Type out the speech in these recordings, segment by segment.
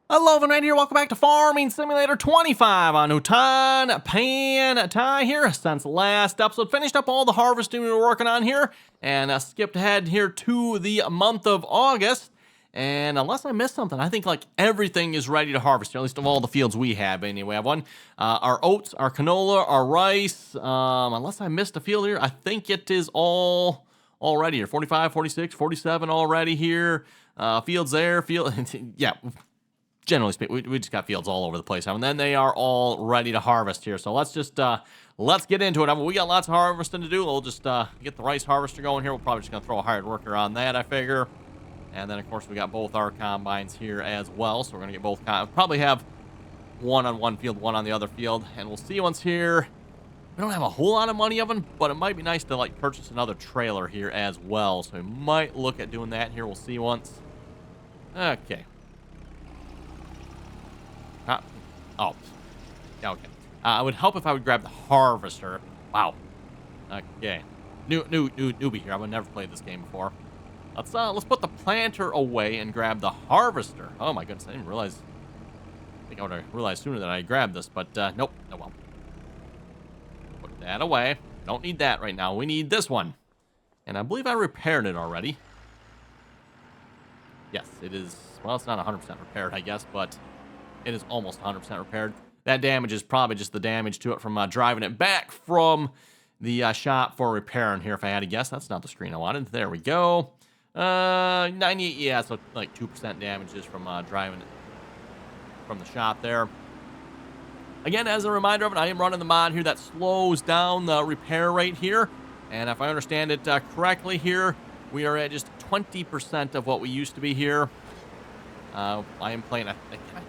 Hello, everyone, right here. Welcome back to Farming Simulator 25 on Hutan Pantai here. Since last episode, finished up all the harvesting we were working on here, and skipped ahead here to the month of August. And unless I missed something, I think like everything is ready to harvest here, at least of all the fields we have. Anyway, I have one, our oats, our canola, our rice. Unless I missed a field here, I think it is all ready here. 45, 46, 47 already here. Fields there, yeah. Generally speaking, we just got fields all over the place, and then they are all ready to harvest here. So let's just let's get into it. We got lots of harvesting to do. We'll just get the rice harvester going here. We're probably just gonna throw a hired worker on that, I figure. And then of course we got both our combines here as well, so we're gonna get both. Probably have one on one field, one on the other field, and we'll see once here. We don't have a whole lot of money of them, but it might be nice to like purchase another trailer here as well. So we might look at doing that here. We'll see once. Okay. Oh, okay. It would help if I would grab the harvester. Wow. Okay. Newbie here. I've never played this game before. Let's put the planter away and grab the harvester. Oh my goodness, I didn't realize. I think I would have realized sooner that I grabbed this, but nope. Oh well. Put that away. Don't need that right now. We need this one. And I believe I repaired it already. Yes, it is. Well, it's not 100% repaired, I guess, but it is almost 100% repaired. That damage is probably just the damage to it from driving it back from the shop for repairing here, if I had to guess. That's not the screen I wanted. There we go. 98, yeah, so like 2% damage just from driving it from the shop there. Again, as a reminder of it, I am running the mod here that slows down the repair rate here. And if I understand it correctly here, we are at just 20% of what we used to be here. I am playing, I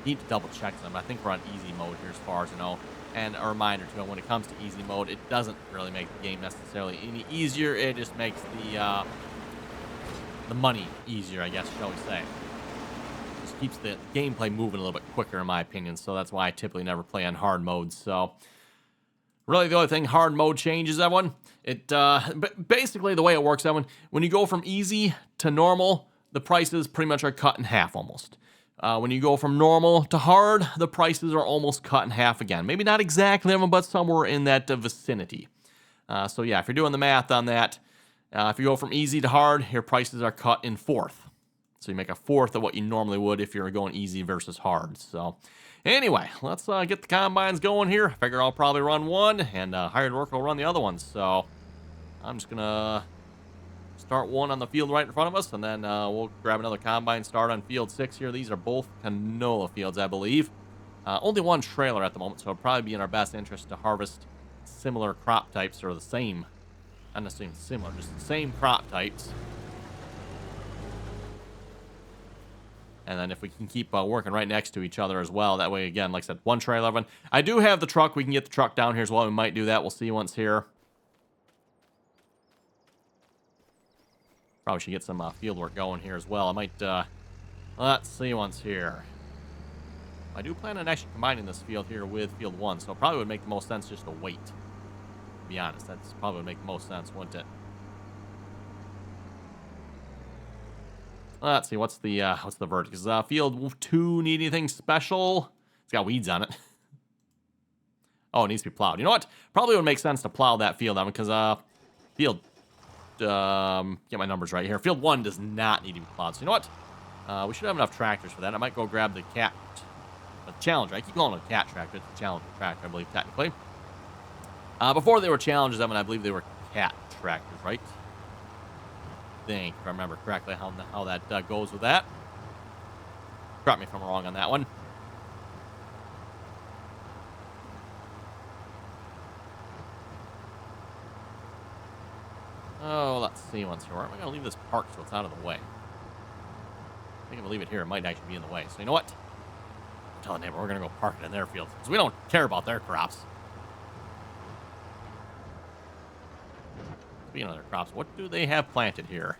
need to double check them. I think we're on easy mode here as far as I know. And a reminder too, when it comes to easy mode, it doesn't really make the game necessarily any easier. It just makes the money easier, I guess, shall we say. Just keeps the gameplay moving a little bit quicker, in my opinion. So that's why I typically never play on hard mode. So really, the only thing hard mode changes, everyone. But basically the way it works, everyone, when you go from easy to normal, the prices pretty much are cut in half almost. When you go from normal to hard, the prices are almost cut in half again. Maybe not exactly, but somewhere in that vicinity. So yeah, if you're doing the math on that, if you go from easy to hard, your prices are cut in fourth. So you make a fourth of what you normally would if you're going easy versus hard. So anyway, let's get the combines going here. I figure I'll probably run one, and hired worker will run the other one. So I'm just going to start one on the field right in front of us, and then we'll grab another combine, start on field 6 here. These are both canola fields, I believe. Only one trailer at the moment, so it'll probably be in our best interest to harvest similar crop types, or the same, not necessarily similar, just the same crop types. And then if we can keep working right next to each other as well, that way, again, like I said, one trailer. I do have the truck. We can get the truck down here as well. We might do that. We'll see once here. Probably should get some field work going here as well. I might, let's see once here. I do plan on actually combining this field here with field 1, so it probably would make the most sense just to wait. To be honest, that's probably would make the most sense, wouldn't it? Let's see, what's the verdict? Does field 2 need anything special? It's got weeds on it. Oh, it needs to be plowed. You know what? Probably would make sense to plow that field on, because field get my numbers right here. Field 1 does not need to be plowed. So you know what? We should have enough tractors for that. I might go grab the Challenger. I keep calling it a cat tractor. It's a Challenger tractor, I believe, technically. Before they were Challengers, I believe they were cat tractors, right? I think, if I remember correctly, how that goes with that. Correct me if I'm wrong on that one. Oh, let's see once here. Where am I going to leave this parked so it's out of the way? I think I'm going to leave it here. It might actually be in the way. So you know what? I'm telling neighbor we're going to go park it in their field, because we don't care about their crops. Speaking of their crops, what do they have planted here?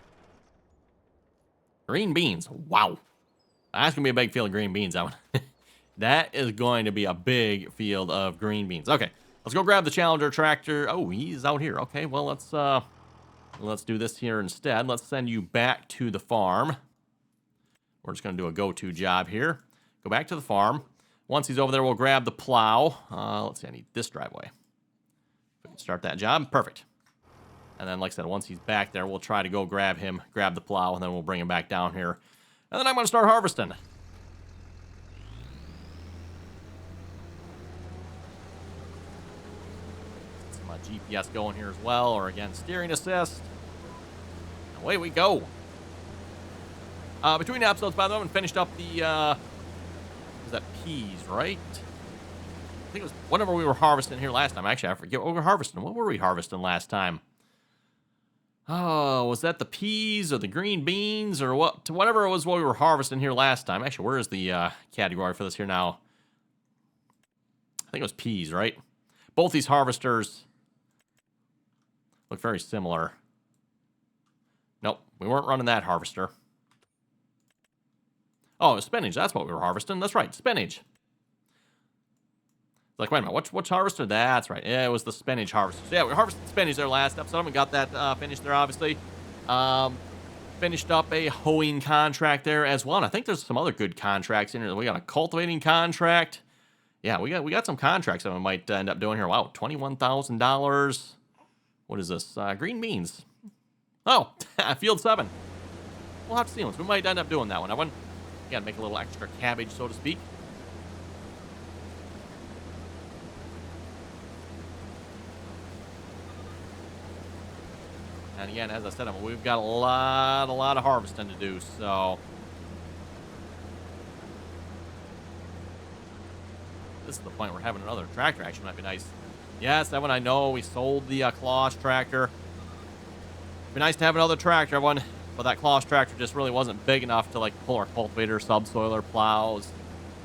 Green beans. Wow. That's going to be a big field of green beans. That is going to be a big field of green beans. Okay, let's go grab the Challenger tractor. Oh, he's out here. Okay, well, let's do this here instead. Let's send you back to the farm. We're just going to do a go-to job here. Go back to the farm. Once he's over there, we'll grab the plow. Let's see, I need this driveway. We can start that job. Perfect. And then, like I said, once he's back there, we'll try to go grab him, grab the plow, and then we'll bring him back down here. And then I'm going to start harvesting. Some GPS going here as well, or again, steering assist. Away we go. Between episodes, by the way, I finished up the, was that peas, right? I think it was whatever we were harvesting here last time. Actually, I forget what we were harvesting. What were we harvesting last time? Oh, was that the peas or the green beans or what? Whatever it was what we were harvesting here last time. Actually, where is the category for this here now? I think it was peas, right? Both these harvesters look very similar. Nope, we weren't running that harvester. Oh, spinach. That's what we were harvesting. That's right, spinach. Like, wait a minute, what's harvester? That's right. Yeah, it was the spinach harvester. So, yeah, we harvested spinach there last episode. We got that finished there, obviously. Finished up a hoeing contract there as well. And I think there's some other good contracts in here. We got a cultivating contract. Yeah, we got some contracts that we might end up doing here. Wow, $21,000. What is this? Green beans. Oh, field 7. We'll have to see once. We might end up doing that one. Got to make a little extra cabbage, so to speak. And again, as I said, we've got a lot of harvesting to do, so. This is the point where having another tractor actually might be nice. Yes, that one I know. We sold the Claas tractor. It'd be nice to have another tractor, everyone. But that Claas tractor just really wasn't big enough to, like, pull our cultivator, subsoiler, plows.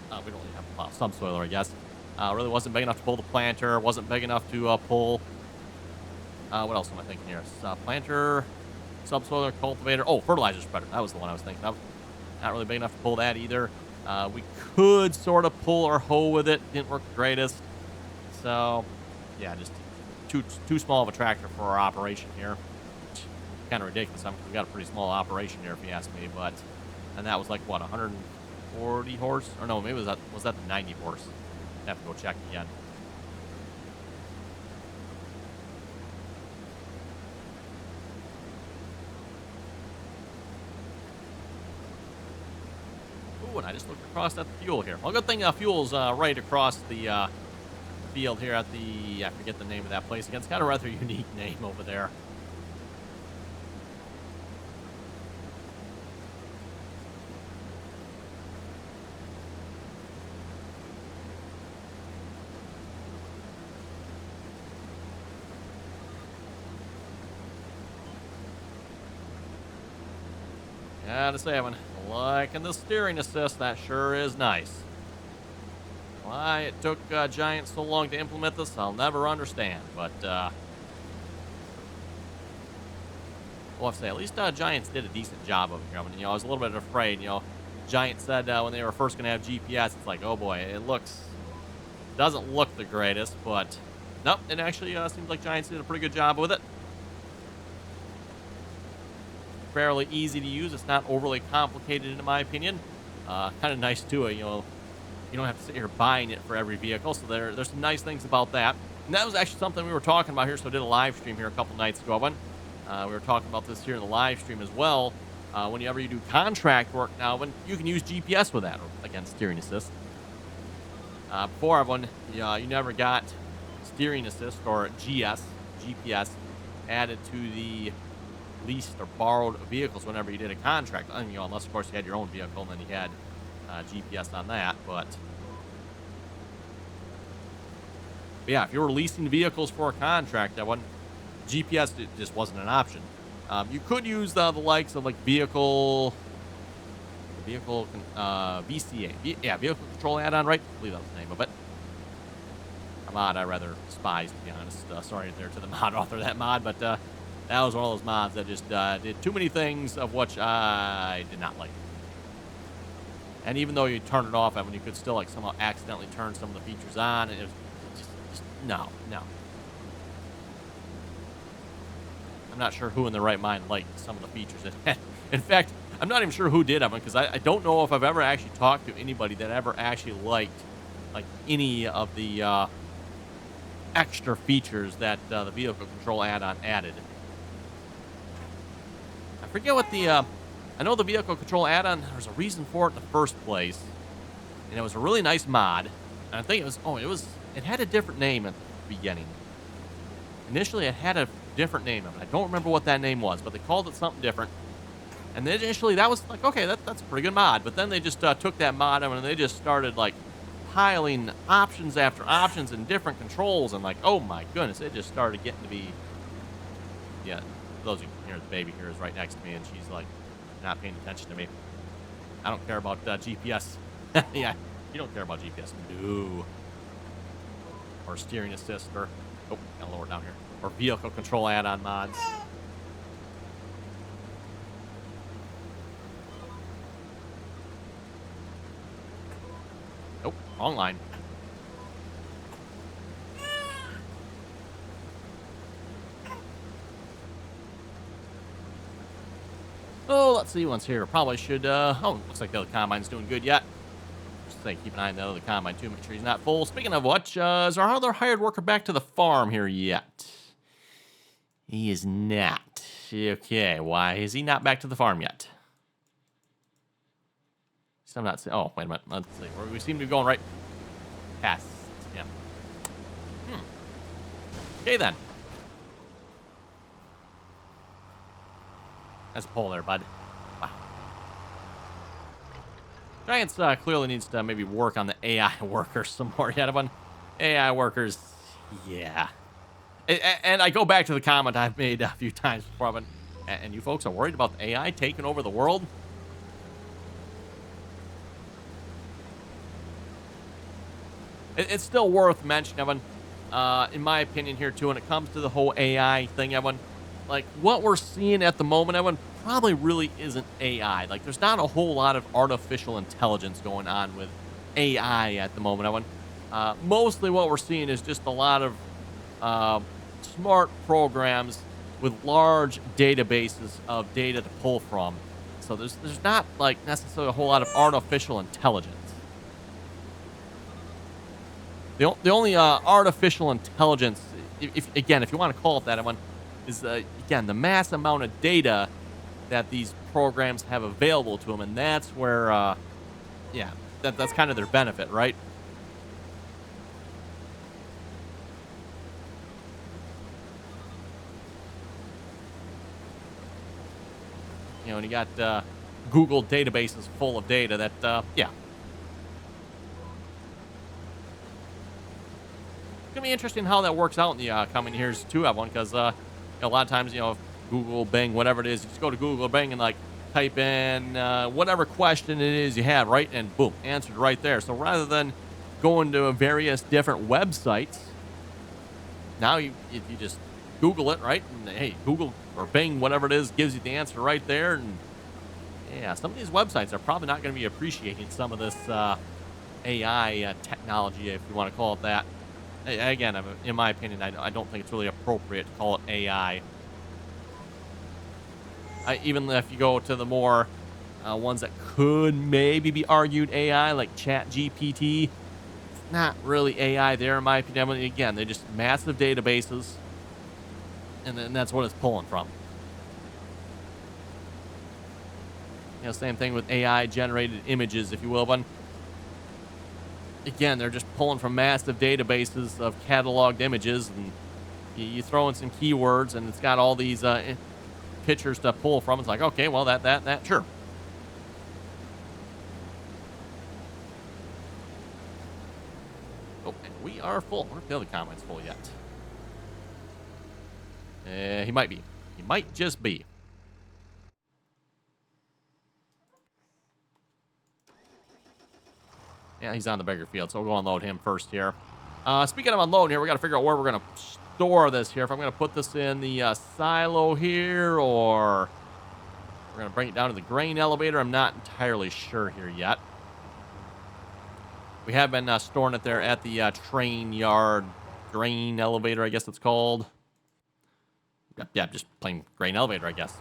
We don't really have a plow, subsoiler, I guess. Really wasn't big enough to pull the planter. Wasn't big enough to pull... what else am I thinking here? Planter, subsoiler, cultivator. Oh, fertilizer spreader. That was the one I was thinking of. Not really big enough to pull that either. We could sort of pull our hoe with it. Didn't work the greatest. So, yeah, just too small of a tractor for our operation here. Kind of ridiculous. We've got a pretty small operation here, if you ask me. And that was like, what, 140 horse? Or no, maybe was that the 90 horse? I have to go check again. And I just looked across at the fuel here. Well, good thing fuel's right across the field here at the, I forget the name of that place again. It's got a rather unique name over there. Gotta say, I've been liking the steering assist. That sure is nice. Why it took Giant so long to implement this, I'll never understand. But, we'll have to say, at least Giants did a decent job of it here. I mean, I was a little bit afraid, Giant said when they were first going to have GPS, it's like, oh boy, doesn't look the greatest, but nope, it actually seems like Giants did a pretty good job with it. Fairly easy to use. It's not overly complicated, in my opinion. Kind of nice, too. You don't have to sit here buying it for every vehicle, so there's some nice things about that. And that was actually something we were talking about here, so I did a live stream here a couple nights ago. We were talking about this here in the live stream as well. Whenever you do contract work now, when you can use GPS with that, or again, steering assist. Before, everyone, you never got steering assist or GPS added to the leased or borrowed vehicles whenever you did a contract. Unless, of course, you had your own vehicle and then you had GPS on that. But yeah, if you were leasing vehicles for a contract, GPS just wasn't an option. You could use the likes of like vehicle VCA, vehicle control add-on, right? I believe that was the name of it. A mod I rather despise, to be honest. Sorry there to the mod author of that mod, but that was one of those mods that just did too many things of which I did not like. And even though you turn it off, you could still like somehow accidentally turn some of the features on, and it was just no. I'm not sure who in their right mind liked some of the features. It In fact, I'm not even sure who did them because I don't know if I've ever actually talked to anybody that ever actually liked like any of the extra features that the vehicle control add-on added. I forget what I know the vehicle control add-on, there was a reason for it in the first place, and it was a really nice mod. And I think it had a different name at the beginning. Initially, it had a different name. I don't remember what that name was, but they called it something different. And then initially, that was like, okay, that's a pretty good mod. But then they just took that mod and they just started like piling options after options and different controls, and like, oh my goodness, it just started getting to be, yeah. Those of you can hear, the baby here is right next to me, and she's like not paying attention to me. I don't care about GPS. Yeah, you don't care about GPS, no. Or steering assist, or got lower down here, or vehicle control add-on mods. Nope, wrong line. Oh, let's see what's here. Probably should, looks like the other combine's doing good yet. Just say keep an eye on the other combine too, make sure he's not full. Speaking of which, is our other hired worker back to the farm here yet? He is not. Okay, why is he not back to the farm yet? So I'm not saying, oh, wait a minute, let's see. We seem to be going right past him. Okay then. That's a pole there, bud. Wow. Giants clearly needs to maybe work on the AI workers some more yet. AI workers, yeah. And I go back to the comment I've made a few times before, and you folks are worried about the AI taking over the world? It's still worth mentioning, Evan, in my opinion here, too, when it comes to the whole AI thing, Evan. Like, what we're seeing at the moment, Evan, probably really isn't AI. Like, there's not a whole lot of artificial intelligence going on with AI at the moment, Evan. Mostly what we're seeing is just a lot of smart programs with large databases of data to pull from. So there's not, like, necessarily a whole lot of artificial intelligence. The only artificial intelligence, if you want to call it that, Evan, is, again, the mass amount of data that these programs have available to them, and that's where, that's kind of their benefit, right? You know, and you got Google databases full of data that, yeah. It's going to be interesting how that works out in the coming years, too, Evan, because a lot of times, if Google, Bing, whatever it is, you just go to Google, Bing, and, like, type in whatever question it is you have, right? And boom, answered right there. So rather than going to various different websites, now if you just Google it, right? And hey, Google or Bing, whatever it is, gives you the answer right there. And yeah, some of these websites are probably not going to be appreciating some of this AI technology, if you want to call it that. Again, in my opinion, I don't think it's really appropriate to call it AI. Even if you go to the more ones that could maybe be argued AI, like ChatGPT, it's not really AI there, in my opinion. I mean, again, they're just massive databases, and then that's what it's pulling from. Same thing with AI-generated images, if you will, but again, they're just pulling from massive databases of cataloged images, and you throw in some keywords, and it's got all these pictures to pull from. It's like, okay, well, that, sure. Oh, and we are full. I wonder if the other combine's full yet. He might be. He might just be. Yeah, he's on the bigger field, so we'll go unload him first here. Speaking of unloading here, we got to figure out where we're going to store this here. If I'm going to put this in the silo here, or we're going to bring it down to the grain elevator. I'm not entirely sure here yet. We have been storing it there at the train yard grain elevator, I guess it's called. Yeah, just plain grain elevator, I guess.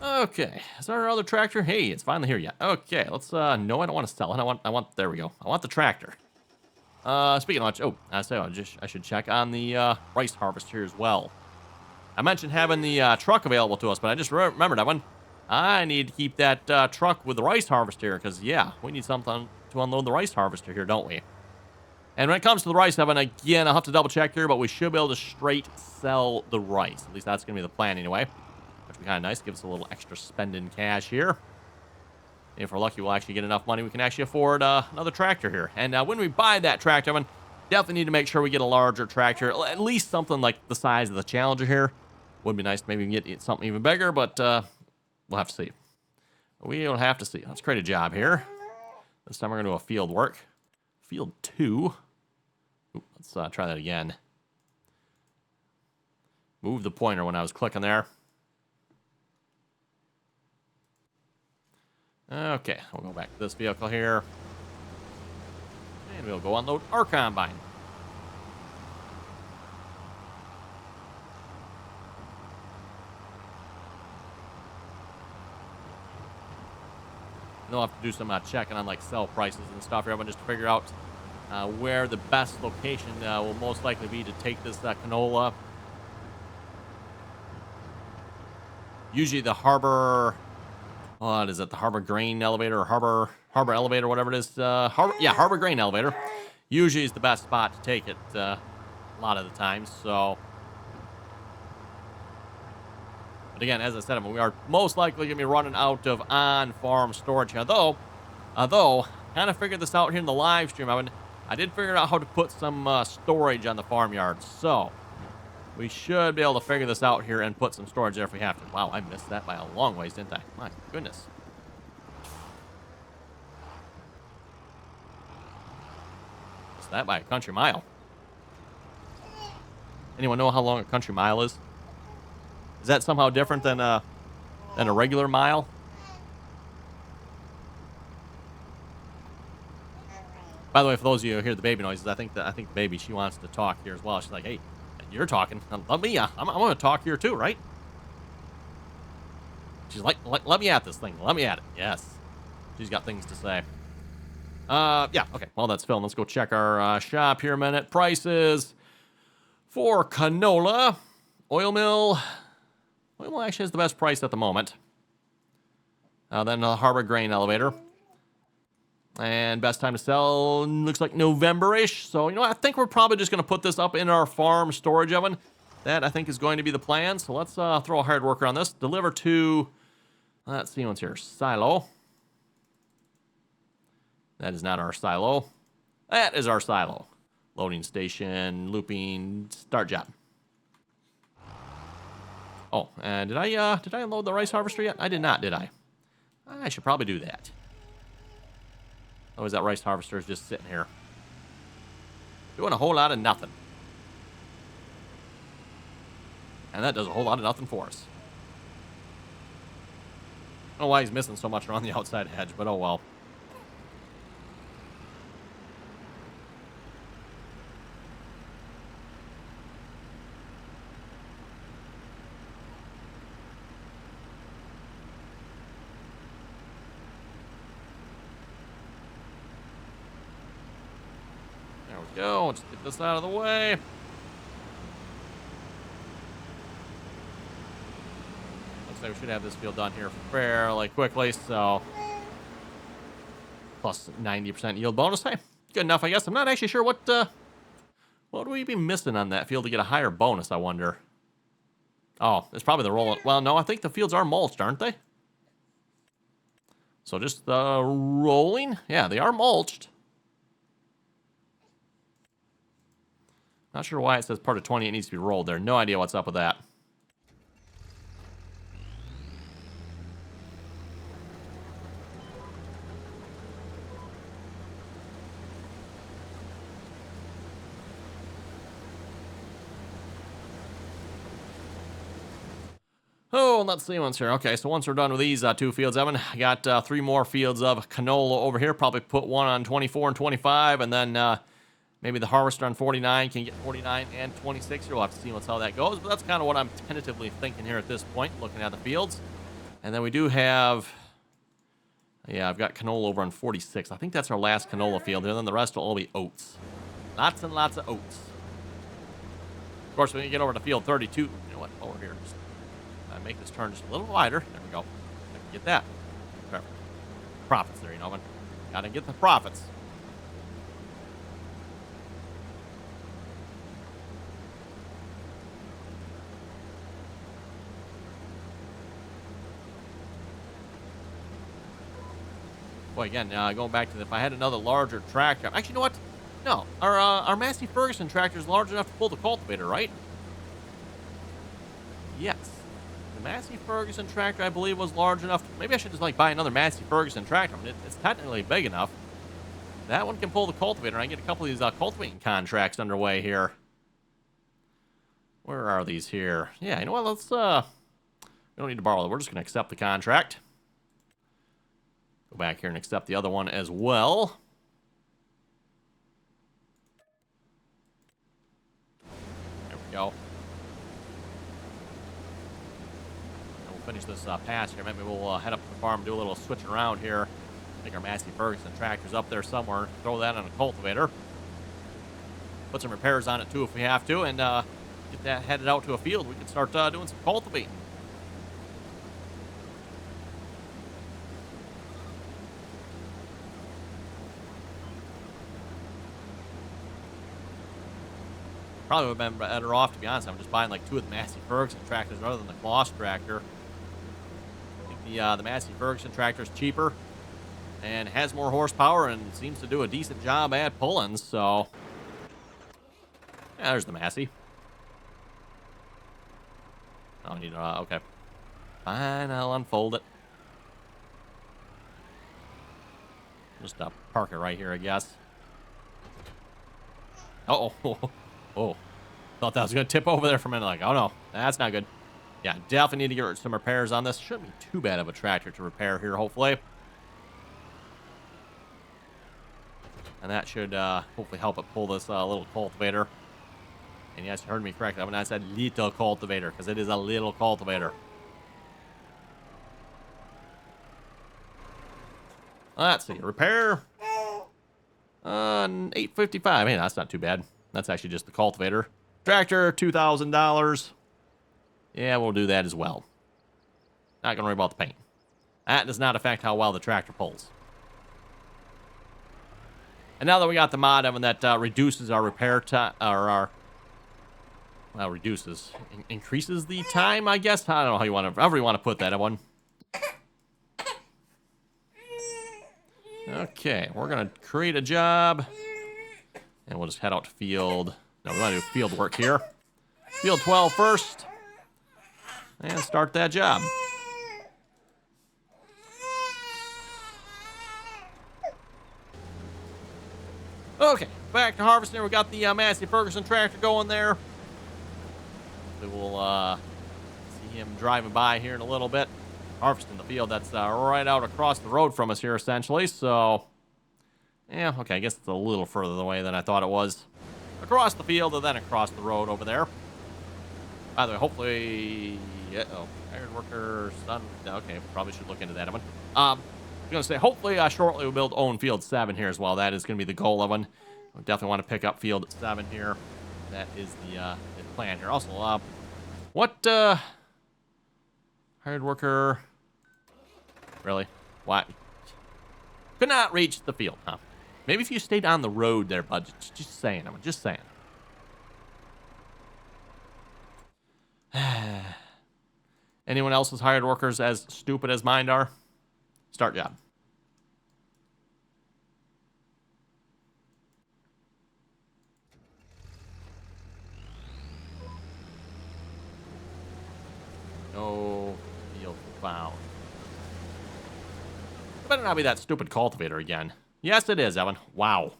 Okay, is there another tractor? Hey, it's finally here yet. Okay, let's, no, I don't want to sell it. There we go. I want the tractor. Speaking of which, I should check on the, rice harvest here as well. I mentioned having the, truck available to us, but I just remembered that one. I need to keep that, truck with the rice harvester, because, yeah, we need something to unload the rice harvester here, don't we? And when it comes to the rice oven, again, I'll have to double check here, but we should be able to straight sell the rice. At least that's going to be the plan anyway. Which would be kind of nice. Give us a little extra spending cash here. And if we're lucky, we'll actually get enough money. We can actually afford another tractor here. And when we buy that tractor, I definitely need to make sure we get a larger tractor. At least something like the size of the Challenger here. Would be nice to maybe get something even bigger, but we'll have to see. We'll have to see. Let's create a job here. This time we're going to do a field work. Field 2. Ooh, let's try that again. Move the pointer when I was clicking there. Okay, we'll go back to this vehicle here. And we'll go unload our combine. And they'll have to do some checking on like sell prices and stuff here, just to figure out where the best location will most likely be to take this canola. Usually the harbor, what is it? The harbor grain elevator or harbor elevator, whatever it is. Harbor grain elevator. Usually is the best spot to take it a lot of the time. So, but again, as I said, we are most likely going to be running out of on-farm storage here. Although, kind of figured this out here in the live stream. I did figure out how to put some storage on the farmyard. So, we should be able to figure this out here and put some storage there if we have to. Wow, I missed that by a long ways, didn't I? My goodness. Missed that by a country mile. Anyone know how long a country mile is? Is that somehow different than a regular mile? By the way, for those of you who hear the baby noises, I think the baby, she wants to talk here as well. She's like, hey, you're talking. Let me, I'm going to talk here too, right? She's like, let me at this thing. Let me at it. Yes. She's got things to say. Yeah, okay. Well, that's filmed. Let's go check our shop here a minute. Prices for canola. Oil mill. Oil mill actually has the best price at the moment. Then the harbor grain elevator. And best time to sell looks like November-ish. So, I think we're probably just going to put this up in our farm storage oven. That, I think, is going to be the plan. So let's throw a hard worker on this. Deliver to, let's see what's here. Silo. That is not our silo. That is our silo. Loading station, looping, start job. Oh, and did I unload the rice harvester yet? I did not, did I? I should probably do that. Otherwise, that rice harvester is just sitting here. Doing a whole lot of nothing. And that does a whole lot of nothing for us. I don't know why he's missing so much around the outside edge, but oh well. Go. Let's get this out of the way. Looks like we should have this field done here fairly quickly, so plus 90% yield bonus. Hey, good enough, I guess. I'm not actually sure what would we be missing on that field to get a higher bonus, I wonder. Oh, it's probably the roll. Well, no, I think the fields are mulched, aren't they? So just rolling. Yeah, they are mulched. Not sure why it says part of 20, it needs to be rolled there. No idea what's up with that. Oh, let's see once here. Okay, so once we're done with these two fields, Evan, I got 3 more fields of canola over here. Probably put one on 24 and 25, and then maybe the harvester on 49 can get 49 and 26 here. We'll have to see how that goes, but that's kind of what I'm tentatively thinking here at this point, looking at the fields. And then we do have... Yeah, I've got canola over on 46. I think that's our last canola field, and then the rest will all be oats. Lots and lots of oats. Of course, when you get over to field 32, you know what? Over here, just make this turn just a little wider. There we go. I can get that. Perfect. Profits there, you know, man. Gotta get the profits. Boy, again, going back to if I had another larger tractor. Actually, you know what? No, our Massey Ferguson tractor is large enough to pull the cultivator, right? Yes. The Massey Ferguson tractor, I believe, was large enough. Maybe I should just, like, buy another Massey Ferguson tractor. I mean, it's technically big enough. That one can pull the cultivator. I can get a couple of these cultivating contracts underway here. Where are these here? Yeah, you know what? Let's, we don't need to borrow them. We're just going to accept the contract. Go back here and accept the other one as well. There we go. And we'll finish this pass here. Maybe we'll head up to the farm and do a little switch around here. I think our Massey Ferguson tractor's up there somewhere. Throw that on a cultivator. Put some repairs on it too if we have to, and get that headed out to a field. We can start doing some cultivating. Probably would have been better off, to be honest. I'm just buying like 2 of the Massey Ferguson tractors rather than the Kloss tractor. I think the Massey Ferguson tractor is cheaper and has more horsepower and seems to do a decent job at pulling, so... Yeah, there's the Massey. Oh, I need to, okay. Fine, I'll unfold it. Just park it right here, I guess. Uh-oh. Oh, thought that was going to tip over there for a minute. Like, oh no, that's not good. Yeah, definitely need to get some repairs on this. Shouldn't be too bad of a tractor to repair here, hopefully. And that should hopefully help it pull this little cultivator. And yes, you heard me correctly. I said little cultivator, because it is a little cultivator. Let's see, repair. 855. Hey, that's not too bad. That's actually just the cultivator. Tractor, $2,000. Yeah, we'll do that as well. Not gonna worry about the paint. That does not affect how well the tractor pulls. And now that we got the mod oven that reduces our repair time, or well, increases the time, I guess. I don't know how you want to, however you want to put that one. Okay, we're gonna create a job. And we'll just head out to field... No, we want to do field work here. Field 12 first. And start that job. Okay, back to harvesting. We got the Massey Ferguson tractor going there. We will see him driving by here in a little bit. Harvesting the field that's right out across the road from us here, essentially. So... Yeah, okay, I guess it's a little further away than I thought it was. Across the field and then across the road over there. By the way, hopefully... Iron worker, son... Okay, probably should look into that one. I'm going to say, hopefully, shortly we'll be able to own field 7 here as well. That is going to be the goal of one. We definitely want to pick up field 7 here. That is the plan here. Also, what... Hired worker... Really? Why? Could not reach the field, huh? Maybe if you stayed on the road there, bud. Just saying. I'm just saying. Anyone else's hired workers as stupid as mine are? Start job. No field found. It better not be that stupid cultivator again. Yes, it is, Evan. Wow.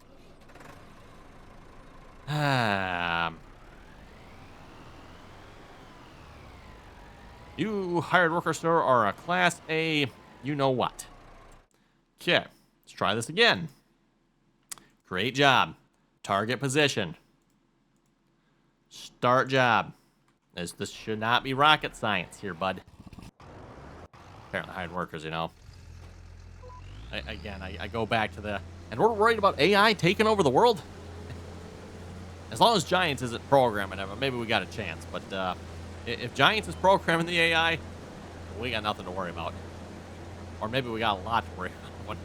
You hired worker, sir, are a Class A you know what. Okay, let's try this again. Great job. Target position. Start job. This should not be rocket science here, bud. Apparently hired workers, you know. I go back to the... And we're worried about AI taking over the world? As long as Giants isn't programming it, maybe we got a chance. But if Giants is programming the AI, we got nothing to worry about. Or maybe we got a lot to worry about.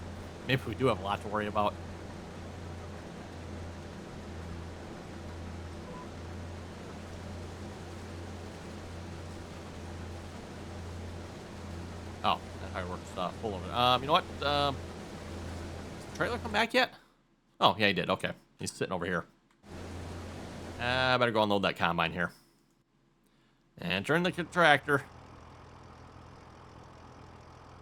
Maybe we do have a lot to worry about. Oh, that fireworks full of it. You know what? Has the trailer come back yet? Oh, yeah, he did. Okay. He's sitting over here. I better go unload that combine here. And turn the tractor. At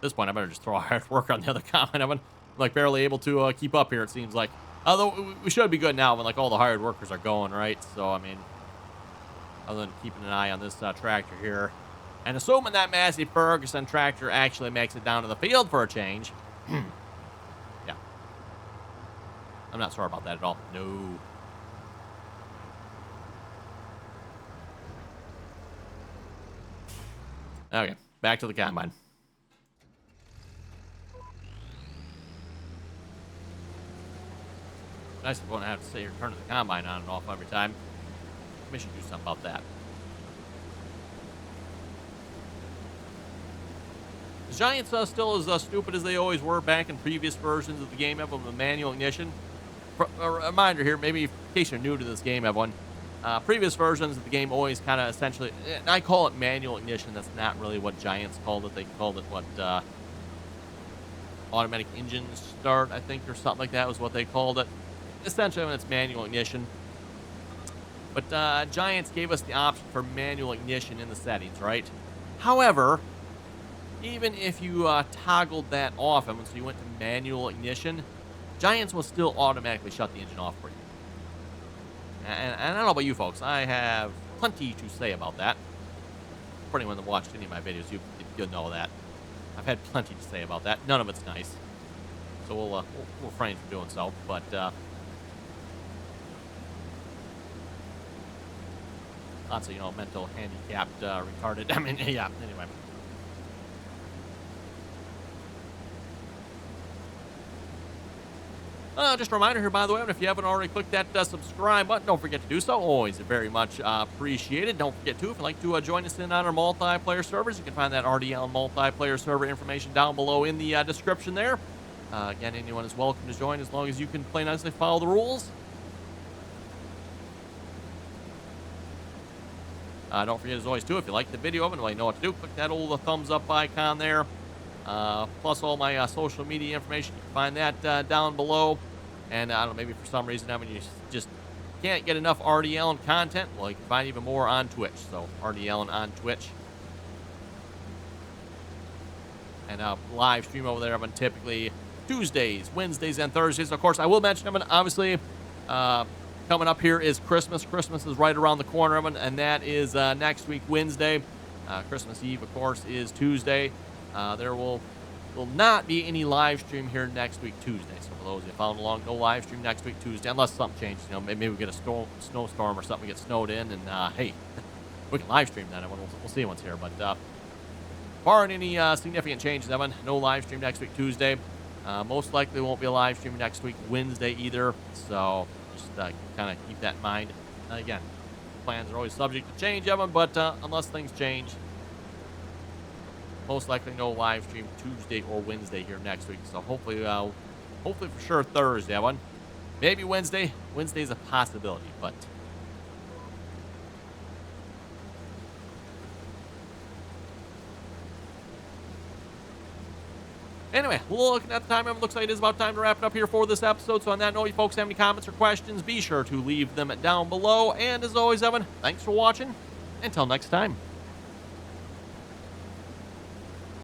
this point, I better just throw hard work on the other combine. I'm like barely able to keep up here, it seems like. Although we should be good now when like all the hired workers are going, right? So, I mean, other than keeping an eye on this tractor here. And assuming that Massey Ferguson tractor actually makes it down to the field for a change. Yeah. I'm not sure about that at all. No. Okay, back to the combine. Nice if we won't have to sit here turning the combine on and off every time. We should do something about that. The Giants still as stupid as they always were back in previous versions of the game, everyone, with manual ignition. A reminder here, maybe in case you're new to this game, everyone. Previous versions of the game always kind of essentially, and I call it manual ignition. That's not really what Giants called it. They called it what, automatic engine start, I think, or something like that was what they called it. Essentially, when it's manual ignition. But Giants gave us the option for manual ignition in the settings, right? However, even if you toggled that off, and so you went to manual ignition, Giants will still automatically shut the engine off for you. And I don't know about you folks, I have plenty to say about that. For anyone that watched any of my videos, you'll know that. I've had plenty to say about that. None of it's nice. So we'll refrain from doing so. But lots of, mental handicapped, retarded. I mean, yeah, anyway. Just a reminder here, by the way, if you haven't already clicked that subscribe button, don't forget to do so. Always very much appreciated. Don't forget, too, if you'd like to join us in on our multiplayer servers, you can find that RDAllen multiplayer server information down below in the description there. Again, anyone is welcome to join as long as you can play nicely, follow the rules. Don't forget, as always, too, if you like the video and you know what to do, click that old thumbs up icon there. Plus all my social media information. You can find that down below. And I don't know, maybe for some reason, you just can't get enough RDAllen content. Well, you can find even more on Twitch. So RDAllen on Twitch. And live stream over there. I'm typically Tuesdays, Wednesdays, and Thursdays. Of course, I will mention, obviously, coming up here is Christmas. Christmas is right around the corner, and that is next week, Wednesday. Christmas Eve, of course, is Tuesday. There will not be any live stream here next week, Tuesday. So for those of you following along, no live stream next week, Tuesday, unless something changes. Maybe we get a snowstorm or something, we get snowed in, and hey, we can live stream that. We'll see what's here. But barring any significant changes, Evan, no live stream next week, Tuesday. Most likely won't be a live stream next week, Wednesday either. So just kind of keep that in mind. Again, plans are always subject to change, Evan, but unless things change, most likely no live stream Tuesday or Wednesday here next week. So hopefully for sure Thursday, Evan. Maybe Wednesday. Wednesday's a possibility, but anyway, looking at the time, it looks like it is about time to wrap it up here for this episode. So on that note, you folks have any comments or questions, be sure to leave them down below. And as always, Evan, thanks for watching. Until next time.